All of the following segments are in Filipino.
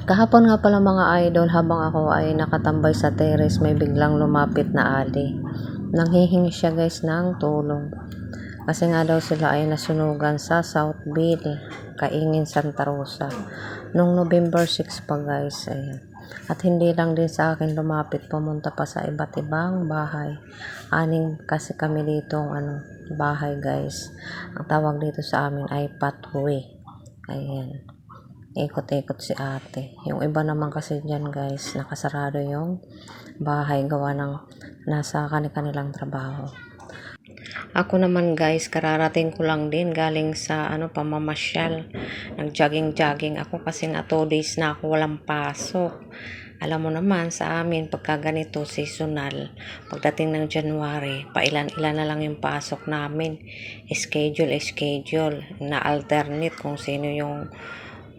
Kahapon nga pala mga idol, habang ako ay nakatambay sa terrace, may biglang lumapit na ali. Nanghihingi siya guys ng tulong. Kasi nga daw sila ay nasunugan sa Southville, Kaingin, Santa Rosa. Nung November 6 pa guys. Ayan. At hindi lang din sa akin lumapit, pumunta pa sa iba't ibang bahay. Aning kasi kami dito bahay guys. Ang tawag dito sa amin ay pathway. Ayan. Ikot-ikot si ate. Yung iba naman kasi dyan guys, nakasarado yung bahay gawa ng nasa kanilang trabaho. Ako naman guys, kararating ko lang din galing sa pamamasyal. Nag-jogging ako kasi nga 2 days na ako walang pasok. Alam mo naman sa amin pagka ganito seasonal, pagdating ng January, pailan-ilan na lang yung pasok namin. Schedule na alternate kung sino yung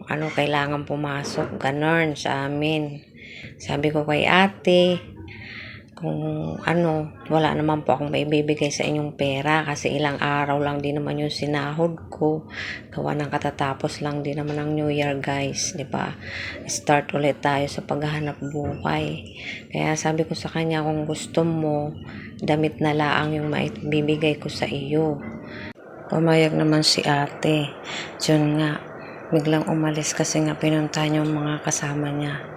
kailangan pumasok, ganon sa amin. Sabi ko kay ate, kung wala naman po akong maibibigay sa inyong pera kasi ilang araw lang din naman yung sinahod ko. Gawa ng katatapos lang din naman ng New Year guys, di ba? Start ulit tayo sa paghahanap buhay. Kaya sabi ko sa kanya, kung gusto mo, damit na laang yung maibibigay ko sa iyo. Pumayag naman si ate. Diyan nga, biglang umalis kasi nga pinuntahan yung mga kasama niya.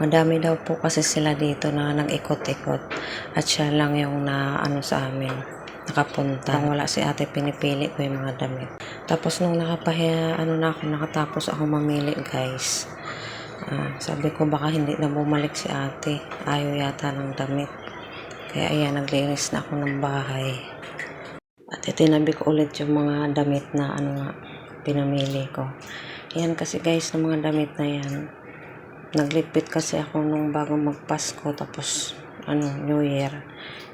Madami daw po kasi sila dito na nag-ikot-ikot at siya lang yung sa amin nakapunta. Nang wala si ate, pinipili ko yung mga damit. Tapos nung nakatapos ako mamili guys, sabi ko baka hindi na bumalik si ate, ayaw yata ng damit. Kaya ayan, naglinis na ako ng bahay at itinabi ko ulit yung mga damit na pinamili ko. Yan kasi guys, ng mga damit na yan, nagligpit kasi ako nung bago magpasko, tapos New Year,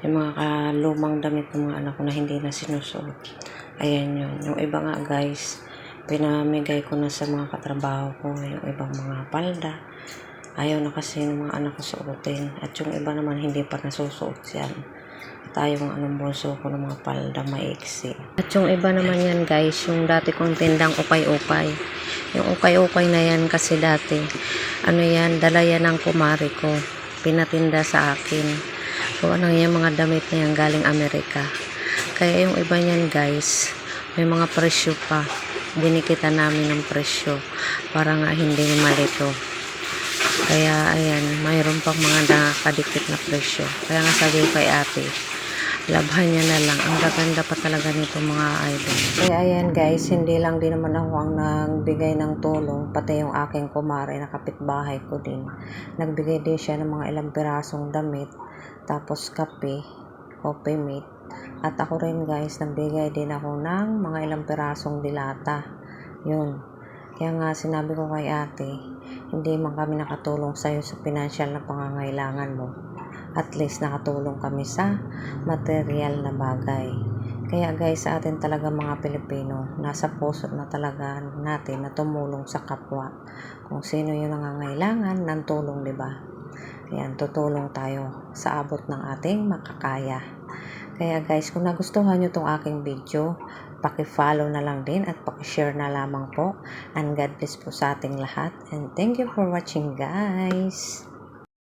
yung mga lumang damit ng mga anak ko na hindi na sinusuot. Ayan yun. Yung iba nga guys, pinamigay ko na sa mga katrabaho ko, yung ibang mga palda. Ayaw na kasi ng mga anak ko suotin. At yung iba naman hindi pa nasusuot yan. Tayong bunso ko ng mga palda maiksi. At yung iba naman yan guys, yung dati kong tindang ukay-ukay. Yung ukay-ukay na yan kasi dati, dala yan ng kumari ko. Pinatinda sa akin. Gawa nang yung mga damit na yan galing Amerika. Kaya yung iba niyan guys, may mga presyo pa. Dinikita namin ng presyo para nga hindi malito. Kaya ayan, mayroon pang mga nakadikit na presyo. Kaya nga sabi ko kay ate, labhan niya na lang. Ang gaganda pa talaga nito mga idol. Kaya ayan guys, hindi lang din naman ako ang nagbigay ng tulong. Pati yung aking kumare na kapitbahay ko din. Nagbigay din siya ng mga ilang pirasong damit. Tapos kape, coffee mate. At ako rin guys, nagbigay din ako ng mga ilang pirasong dilata. Yun. Kaya nga sinabi ko kay ate, hindi man kami nakatulong sa'yo sa financial na pangangailangan mo. At least nakatulong kami sa material na bagay. Kaya guys, sa atin talaga mga Pilipino, nasa puso na talaga natin na tumulong sa kapwa. Kung sino yung nangangailangan ng tulong, di ba? Ayan, tutulong tayo sa abot ng ating makakaya. Kaya guys, kung nagustuhan nyo tong aking video, paki-follow na lang din at paki-share na lamang po. And God bless po sa ating lahat. And thank you for watching guys.